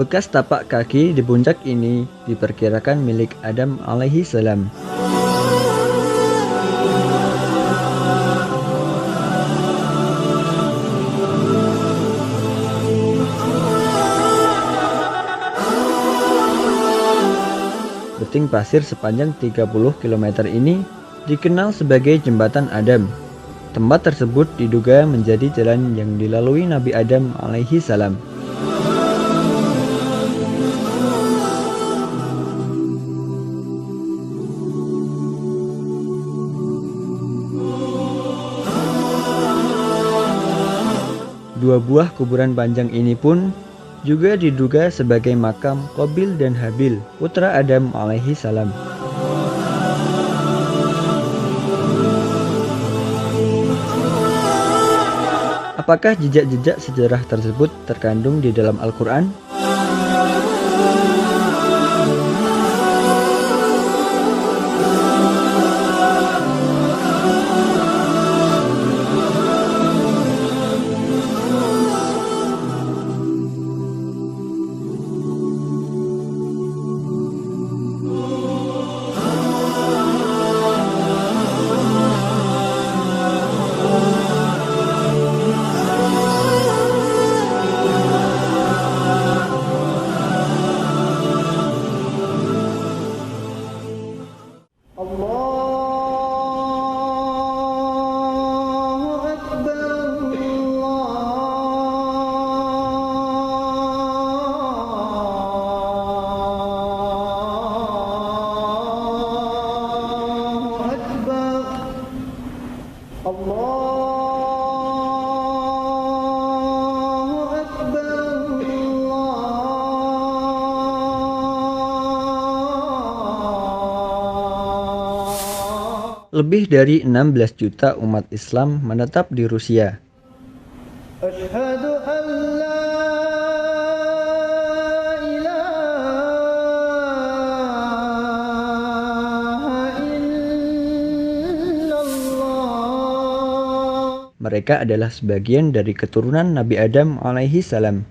Bekas tapak kaki di puncak ini diperkirakan milik Adam alaihi salam. Beting pasir sepanjang 30 km ini dikenal sebagai Jembatan Adam. Tempat tersebut diduga menjadi jalan yang dilalui Nabi Adam alaihi salam. Dua buah kuburan panjang ini pun juga diduga sebagai makam Qabil dan Habil, putra Adam alaihi salam. Apakah jejak-jejak sejarah tersebut terkandung di dalam Al-Quran? Lebih dari 16 juta umat Islam menetap di Rusia. Mereka adalah sebagian dari keturunan Nabi Adam alaihi salam.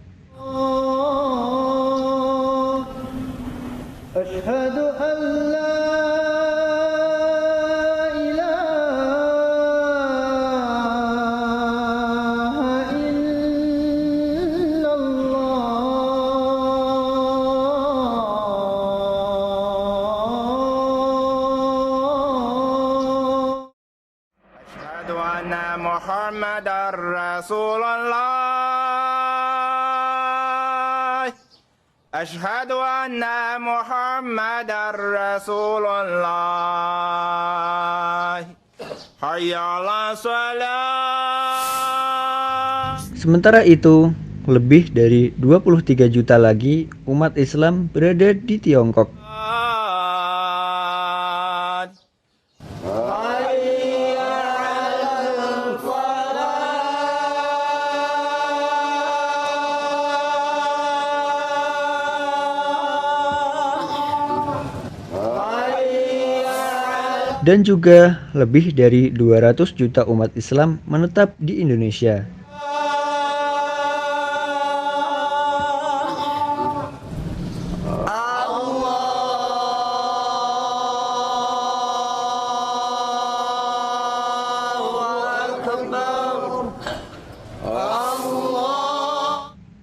Muhammadar Rasulullah. Ashhadu anna Muhammadar Rasulullah. Hayya 'alas shalah. Sementara itu, lebih dari 23 juta lagi umat Islam berada di Tiongkok. Dan juga lebih dari 200 juta umat Islam menetap di Indonesia.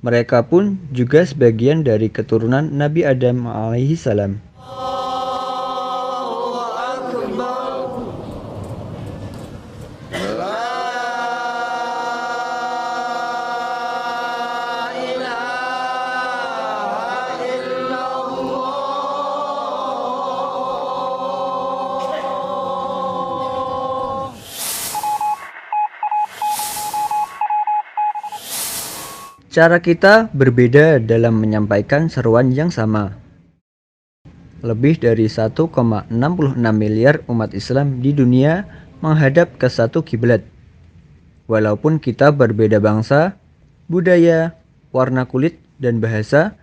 Mereka pun juga sebagian dari keturunan Nabi Adam alaihi salam. Cara kita berbeda dalam menyampaikan seruan yang sama. Lebih dari 1,66 miliar umat Islam di dunia menghadap ke satu kiblat. Walaupun kita berbeda bangsa, budaya, warna kulit, dan bahasa,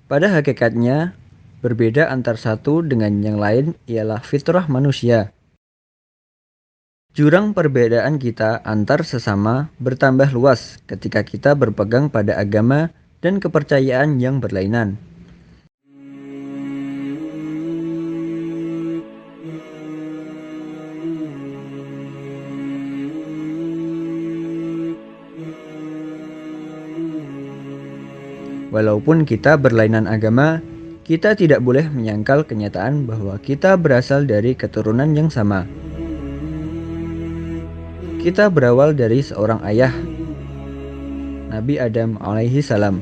pada hakikatnya berbeda antar satu dengan yang lain ialah fitrah manusia. Jurang perbedaan kita antar sesama bertambah luas ketika kita berpegang pada agama dan kepercayaan yang berlainan. Walaupun kita berlainan agama, kita tidak boleh menyangkal kenyataan bahwa kita berasal dari keturunan yang sama. Kita berawal dari seorang ayah, Nabi Adam alaihi salam.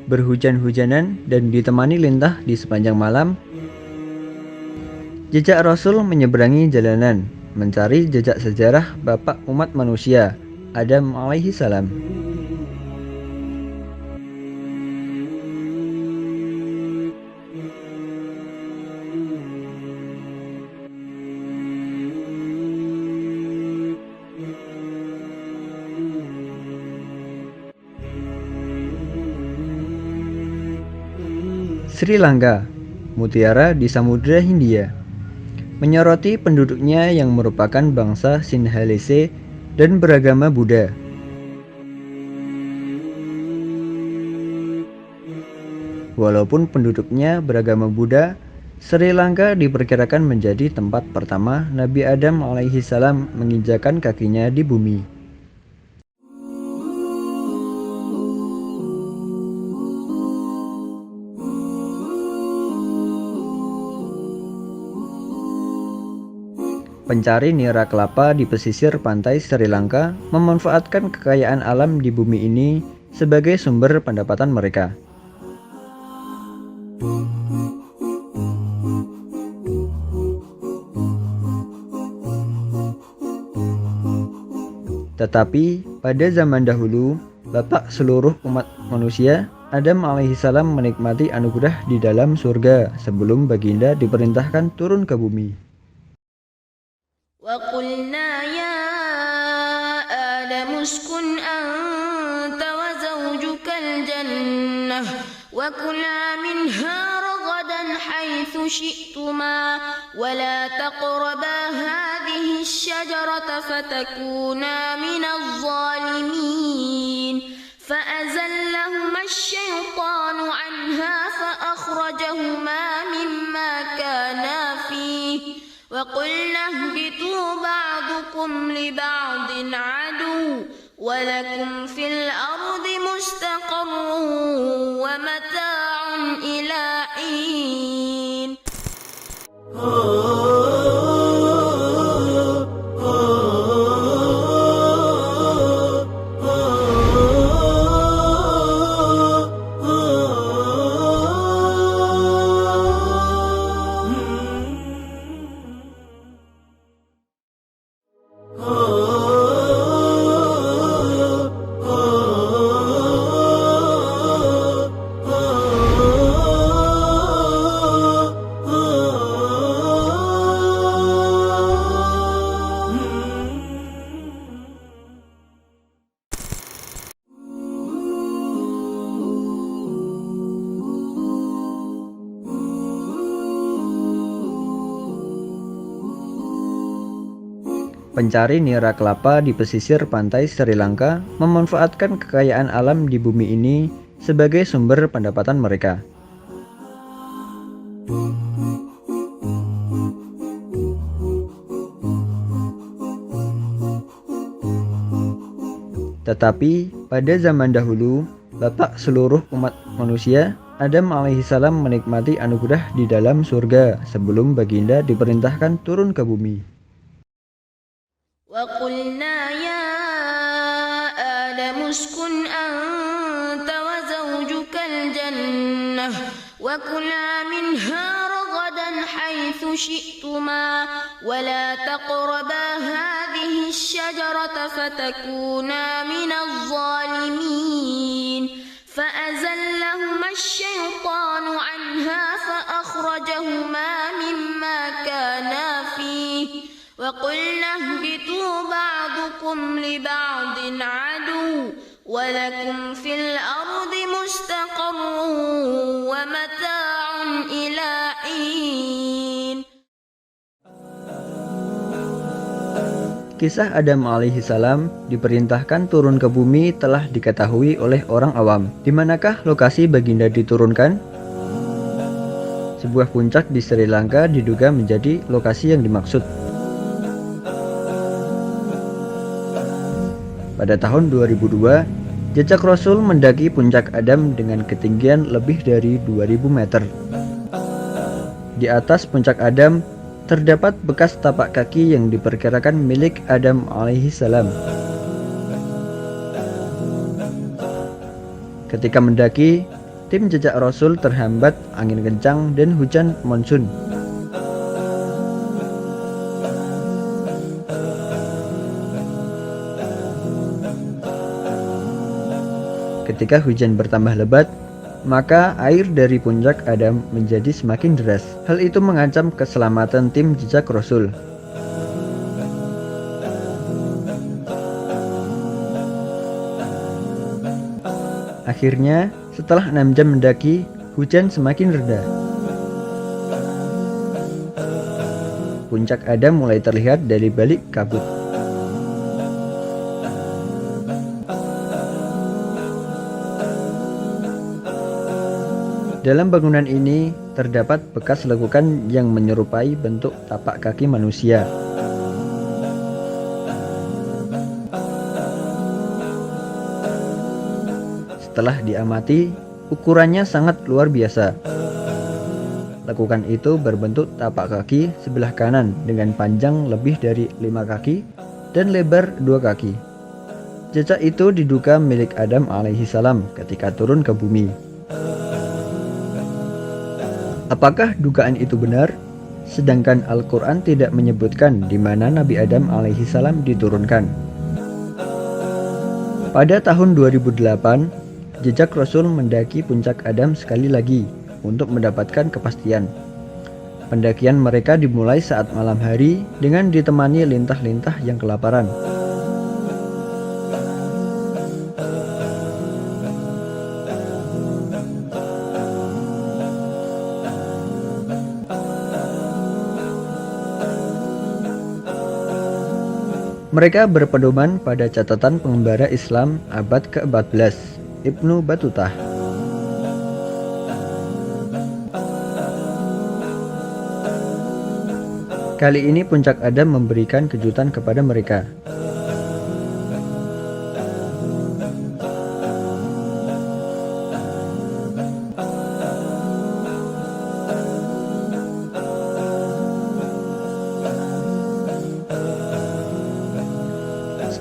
Berhujan-hujanan dan ditemani lintah di sepanjang malam, jejak Rasul menyeberangi jalanan, mencari jejak sejarah bapak umat manusia, Adam alaihi salam. Sri Lanka, mutiara di Samudra Hindia, menyoroti penduduknya yang merupakan bangsa Sinhalese dan beragama Buddha. Walaupun penduduknya beragama Buddha, Sri Lanka diperkirakan menjadi tempat pertama Nabi Adam alaihi salam menginjakan kakinya di bumi. Pencari nira kelapa di pesisir pantai Sri Lanka memanfaatkan kekayaan alam di bumi ini sebagai sumber pendapatan mereka. Tetapi pada zaman dahulu, bapak seluruh umat manusia, Adam alaihissalam menikmati anugerah di dalam surga sebelum baginda diperintahkan turun ke bumi. وَقُلْنَا يَا آدَمُ اسْكُنْ أَنْتَ وَزَوْجُكَ الْجَنَّةَ وَكُلَا مِنْهَا رَغَدًا حَيْثُ شِئْتُمَا وَلَا تَقْرَبَا هَذِهِ الشَّجَرَةَ فَتَكُونَا مِنَ الظَّالِمِينَ فَأَزَلَّهُمَا الشَّيْطَانُ عَنْهَا فَأَخْرَجَهُمَا مِمَّا كَانَا فِيهِ وَقُلْنَا اهْبِطُوا بَعْضُكُمْ لِبَعْضٍ عَدُوٌّ وَلَكُمْ فِي الْأَرْضِ مُسْتَقَرٌّ وَمَتَاعٌ إِلَى حِينٍ. Pencari nira kelapa di pesisir pantai Sri Lanka memanfaatkan kekayaan alam di bumi ini sebagai sumber pendapatan mereka. Tetapi pada zaman dahulu, bapak seluruh umat manusia, Adam alaihissalam menikmati anugerah di dalam surga sebelum baginda diperintahkan turun ke bumi. وَقُلْنَا يَا آدَمُ اسْكُنْ أَنْتَ وَزَوْجُكَ الْجَنَّةَ وَكُلَا مِنْهَا رَغَدًا حَيْثُ شِئْتُمَا وَلَا تَقْرَبَا هَذِهِ الشَّجَرَةَ فَتَكُونَا مِنَ الظَّالِمِينَ فَأَزَلَّهُمَا الشَّيْطَانُ عَنْهَا فَأَخْرَجَهُمَا مِمَّا كَانَا فِيهِ وَقُلْنَا اهْبِطُوا بَعْضُكُمْ لِبَعْضٍ عَدُوٌّ وَلَكُمْ فِي الْأَرْضِ مُسْتَقَرٌّ وَمَتَاعٌ إِلَى حِينٍ. Kisah Adam alaihi salam diperintahkan turun ke bumi telah diketahui oleh orang awam. Di manakah lokasi baginda diturunkan? Sebuah puncak di Sri Lanka diduga menjadi lokasi yang dimaksud. Pada tahun 2002, jejak Rasul mendaki puncak Adam dengan ketinggian lebih dari 2000 meter. Di atas puncak Adam terdapat bekas tapak kaki yang diperkirakan milik Adam alaihi salam. Ketika mendaki, tim jejak Rasul terhambat angin kencang dan hujan monsun. Ketika hujan bertambah lebat, maka air dari puncak Adam menjadi semakin deras. Hal itu mengancam keselamatan tim jejak Rasul. Akhirnya, setelah 6 jam mendaki, hujan semakin reda. Puncak Adam mulai terlihat dari balik kabut. Dalam bangunan ini terdapat bekas lekukan yang menyerupai bentuk tapak kaki manusia. Setelah diamati, ukurannya sangat luar biasa. Lekukan itu berbentuk tapak kaki sebelah kanan dengan panjang lebih dari 5 kaki dan lebar 2 kaki. Jejak itu diduga milik Adam alaihi salam ketika turun ke bumi. Apakah dugaan itu benar? Sedangkan Al-Quran tidak menyebutkan di mana Nabi Adam alaihi salam diturunkan. Pada tahun 2008, jejak Rasul mendaki puncak Adam sekali lagi untuk mendapatkan kepastian. Pendakian mereka dimulai saat malam hari dengan ditemani lintah-lintah yang kelaparan. Mereka berpedoman pada catatan pengembara Islam abad ke-14, Ibnu Batutah. Kali ini puncak Adam memberikan kejutan kepada mereka.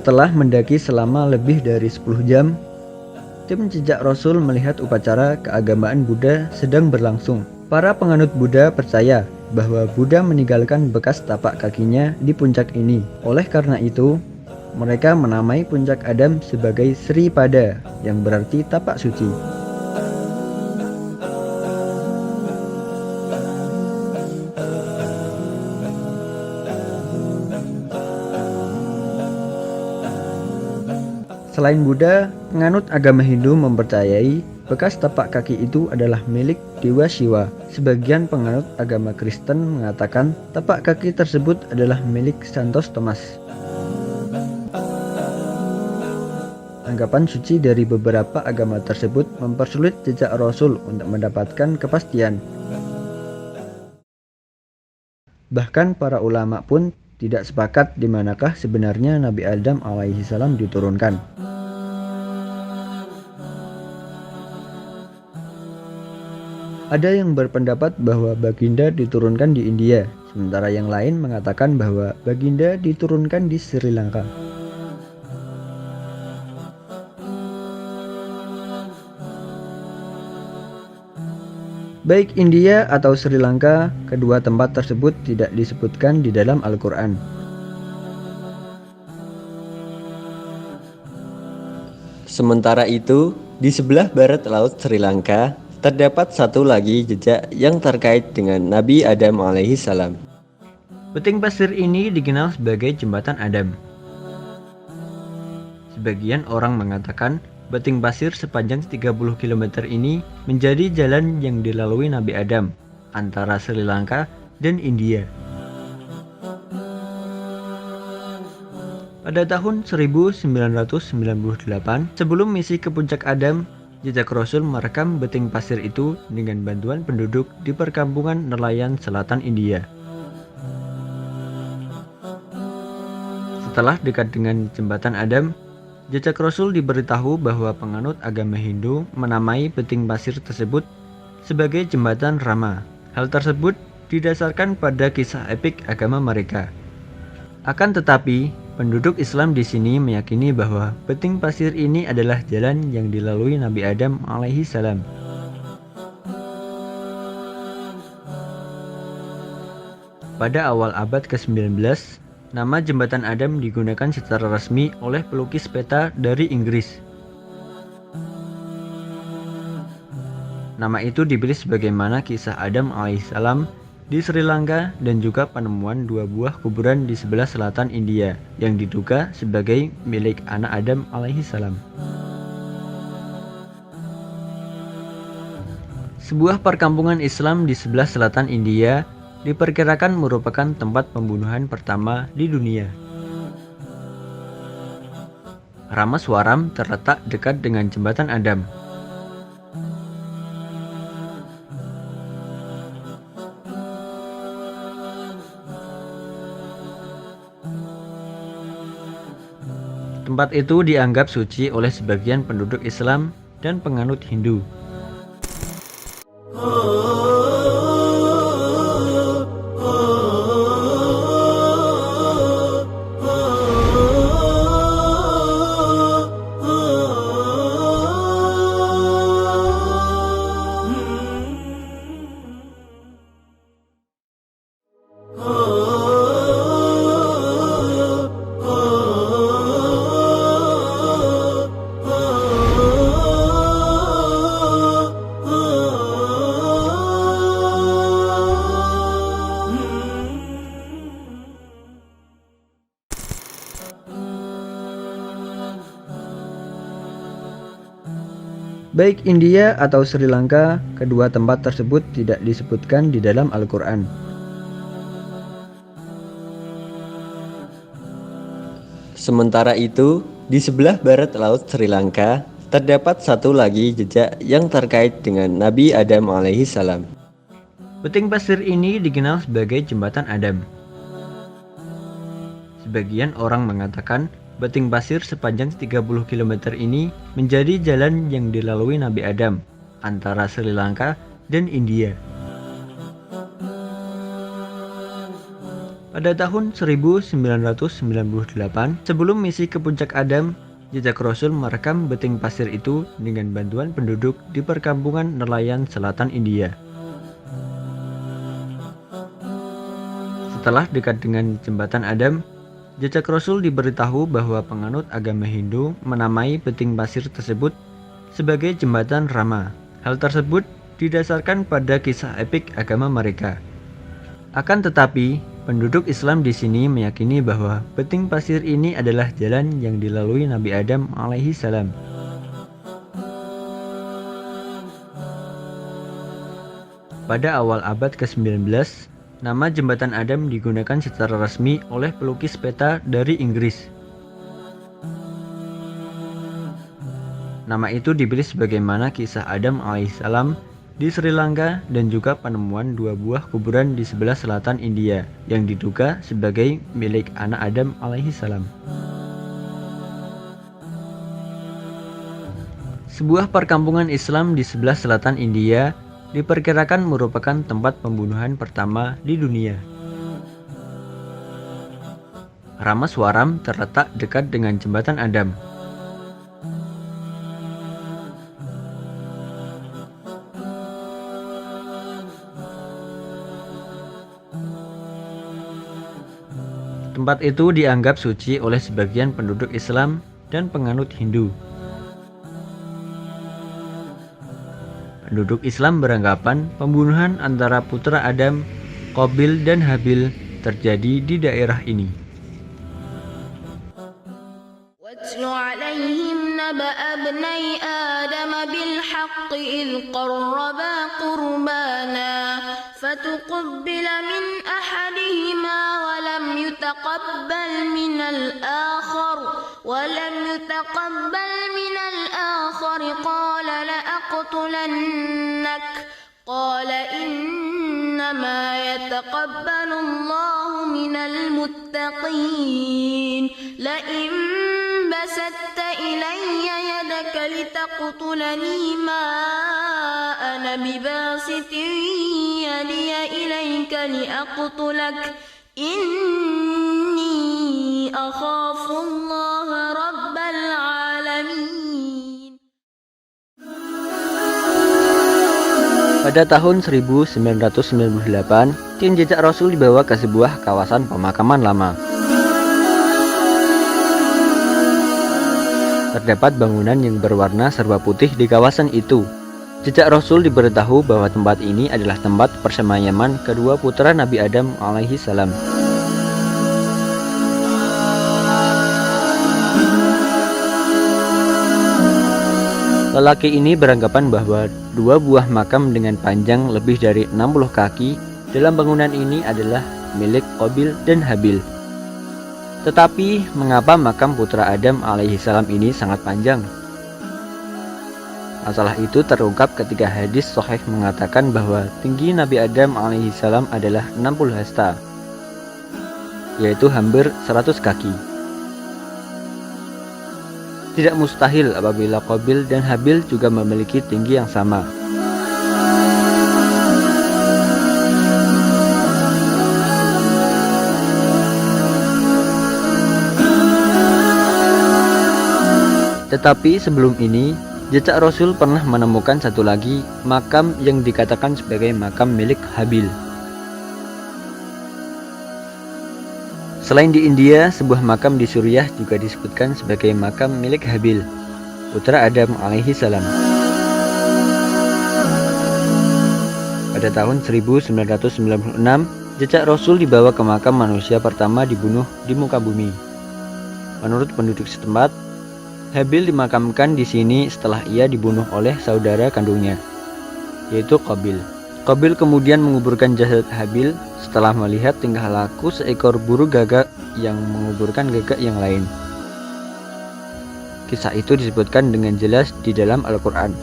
Setelah mendaki selama lebih dari 10 jam, tim jejak Rasul melihat upacara keagamaan Buddha sedang berlangsung. Para penganut Buddha percaya bahwa Buddha meninggalkan bekas tapak kakinya di puncak ini. Oleh karena itu, mereka menamai puncak Adam sebagai Sri Pada, yang berarti tapak suci. Selain Buddha, penganut agama Hindu mempercayai bekas tapak kaki itu adalah milik Dewa Shiva. Sebagian penganut agama Kristen mengatakan tapak kaki tersebut adalah milik Santos Thomas. Anggapan suci dari beberapa agama tersebut mempersulit jejak Rasul untuk mendapatkan kepastian. Bahkan para ulama pun tidak sepakat di manakah sebenarnya Nabi Adam alaihi salam diturunkan. Ada yang berpendapat bahwa baginda diturunkan di India, sementara yang lain mengatakan bahwa baginda diturunkan di Sri Lanka. Baik India atau Sri Lanka, kedua tempat tersebut tidak disebutkan di dalam Al-Quran. Sementara itu, di sebelah barat laut Sri Lanka, terdapat satu lagi jejak yang terkait dengan Nabi Adam alaihi salam. Puting pasir ini dikenal sebagai Jembatan Adam. Sebagian orang mengatakan puting pasir sepanjang 30 km ini menjadi jalan yang dilalui Nabi Adam antara Sri Lanka dan India. Pada tahun 1998, sebelum misi ke Puncak Adam, jejak Rasul merekam beting pasir itu dengan bantuan penduduk di perkampungan nelayan selatan India. Setelah dekat dengan jembatan Adam, jejak Rasul diberitahu bahwa penganut agama Hindu menamai beting pasir tersebut sebagai jembatan Rama. Hal tersebut didasarkan pada kisah epik agama mereka. Akan tetapi, penduduk Islam di sini meyakini bahwa beting pasir ini adalah jalan yang dilalui Nabi Adam alaihi salam. Pada awal abad ke-19, nama jembatan Adam digunakan secara resmi oleh pelukis peta dari Inggris. Nama itu dipilih sebagaimana kisah Adam alaihissalam di Sri Lanka dan juga penemuan 2 buah kuburan di sebelah selatan India yang diduga sebagai milik anak Adam alaihissalam. Sebuah perkampungan Islam di sebelah selatan India diperkirakan merupakan tempat pembunuhan pertama di dunia. Ramaswaram terletak dekat dengan jembatan Adam. Tempat itu dianggap suci oleh sebagian penduduk Islam dan penganut Hindu. Baik India atau Sri Lanka, kedua tempat tersebut tidak disebutkan di dalam Al-Quran. Sementara itu, di sebelah barat laut Sri Lanka, terdapat satu lagi jejak yang terkait dengan Nabi Adam alaihi salam. Beting pasir ini dikenal sebagai jembatan Adam. Sebagian orang mengatakan beting pasir sepanjang 30 km ini menjadi jalan yang dilalui Nabi Adam antara Sri Lanka dan India. Pada tahun 1998, sebelum misi ke Puncak Adam, jejak Rasul merekam beting pasir itu dengan bantuan penduduk di perkampungan nelayan selatan India. Setelah dekat dengan jembatan Adam, jejak Rasul diberitahu bahwa penganut agama Hindu menamai beting pasir tersebut sebagai jembatan Rama. Hal tersebut didasarkan pada kisah epik agama mereka. Akan tetapi, penduduk Islam di sini meyakini bahwa beting pasir ini adalah jalan yang dilalui Nabi Adam alaihi salam. Pada awal abad ke-19, nama jembatan Adam digunakan secara resmi oleh pelukis peta dari Inggris. Nama itu dipilih sebagaimana kisah Adam alaihissalam di Sri Lanka dan juga penemuan 2 buah kuburan di sebelah selatan India yang diduga sebagai milik anak Adam alaihissalam. Sebuah perkampungan Islam di sebelah selatan India diperkirakan merupakan tempat pembunuhan pertama di dunia. Ramaswaram terletak dekat dengan jembatan Adam. Tempat itu dianggap suci oleh sebagian penduduk Islam dan penganut Hindu. Penduduk Islam beranggapan pembunuhan antara putra Adam, Qabil dan Habil terjadi di daerah ini. واتل عليهم نبأ ابني آدم بالحق إذ قربا قربانا فتقبل من أحدهما ولم يتقبل يتقبل من الآخر قال لأقتلنك قال إنما يتقبل الله من المتقين لئن بسطت إلي يدك لتقتلني ما أنا بباسط يدي إليك لأقتلك إني أخاف الله رب العالمين. Pada tahun 1998, tim jejak Rasul dibawa ke sebuah kawasan pemakaman lama. Terdapat bangunan yang berwarna serba putih di kawasan itu. Jejak Rasul diberitahu bahwa tempat ini adalah tempat persemayaman kedua putra Nabi Adam alaihi salam. Lelaki ini beranggapan bahwa dua buah makam dengan panjang lebih dari 60 kaki dalam bangunan ini adalah milik Qabil dan Habil. Tetapi mengapa makam putra Adam alaihi salam ini sangat panjang? Masalah itu terungkap ketika hadis sahih mengatakan bahwa tinggi Nabi Adam alaihi salam adalah 60 hasta, yaitu hampir 100 kaki. Tidak mustahil apabila Qabil dan Habil juga memiliki tinggi yang sama. Tetapi sebelum ini, jejak Rasul pernah menemukan satu lagi makam yang dikatakan sebagai makam milik Habil. Selain di India, sebuah makam di Suriah juga disebutkan sebagai makam milik Habil, putra Adam alaihi salam. Pada tahun 1996, jejak Rasul dibawa ke makam manusia pertama dibunuh di muka bumi. Menurut penduduk setempat, Habil dimakamkan di sini setelah ia dibunuh oleh saudara kandungnya, yaitu Qabil. Qabil kemudian menguburkan jasad Habil setelah melihat tingkah laku seekor burung gagak yang menguburkan gagak yang lain. Kisah itu disebutkan dengan jelas di dalam Al-Quran.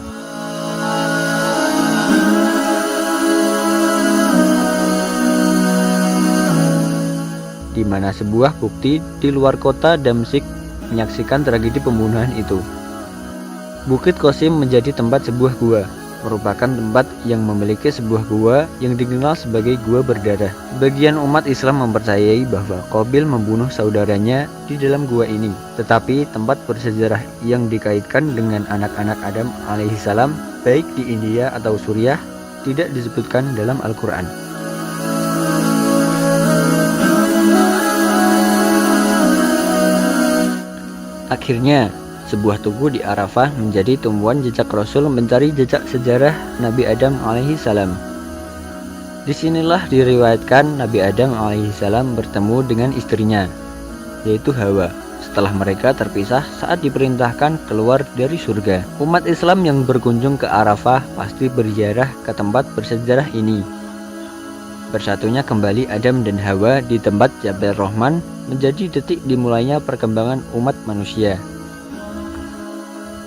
Di mana sebuah bukti di luar kota Damsyik menyaksikan tragedi pembunuhan itu. Bukit Qasim menjadi tempat sebuah gua, merupakan tempat yang memiliki sebuah gua yang dikenal sebagai gua berdarah. Bagian umat Islam mempercayai bahwa Qabil membunuh saudaranya di dalam gua ini. Tetapi tempat bersejarah yang dikaitkan dengan anak-anak Adam alaihi salam, baik di India atau Suriah, tidak disebutkan dalam Al-Quran. Akhirnya, sebuah tugu di Arafah menjadi tumpuan jejak Rasul mencari jejak sejarah Nabi Adam alaihi salam. Disinilah diriwayatkan Nabi Adam alaihi salam bertemu dengan istrinya, yaitu Hawa, setelah mereka terpisah saat diperintahkan keluar dari surga. Umat Islam yang berkunjung ke Arafah pasti berziarah ke tempat bersejarah ini. Bersatunya kembali Adam dan Hawa di tempat Jabal Rahman menjadi detik dimulainya perkembangan umat manusia.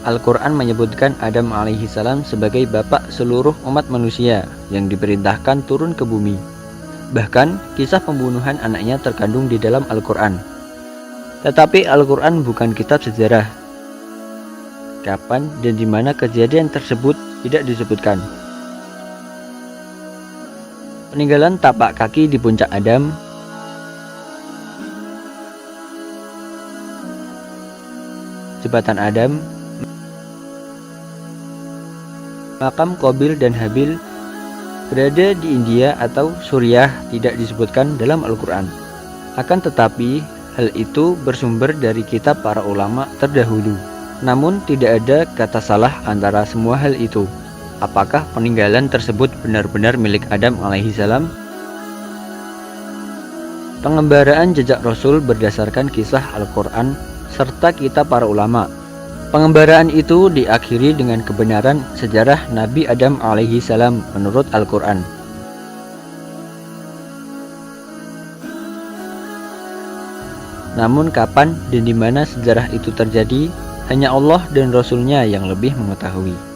Al-Quran menyebutkan Adam alaihi salam sebagai bapak seluruh umat manusia yang diperintahkan turun ke bumi. Bahkan kisah pembunuhan anaknya terkandung di dalam Al-Quran. Tetapi Al-Quran bukan kitab sejarah. Kapan dan di mana kejadian tersebut tidak disebutkan. Peninggalan tapak kaki di puncak Adam, jembatan Adam, makam Qabil dan Habil berada di India atau Suriah tidak disebutkan dalam Al-Quran. Akan tetapi, hal itu bersumber dari kitab para ulama terdahulu. Namun tidak ada kata salah antara semua hal itu. Apakah peninggalan tersebut benar-benar milik Adam alaihi salam? Pengembaraan jejak Rasul berdasarkan kisah Al-Quran serta kitab para ulama. Pengembaraan itu diakhiri dengan kebenaran sejarah Nabi Adam alaihi salam menurut Al-Quran. Namun kapan dan di mana sejarah itu terjadi, hanya Allah dan Rasul-Nya yang lebih mengetahui.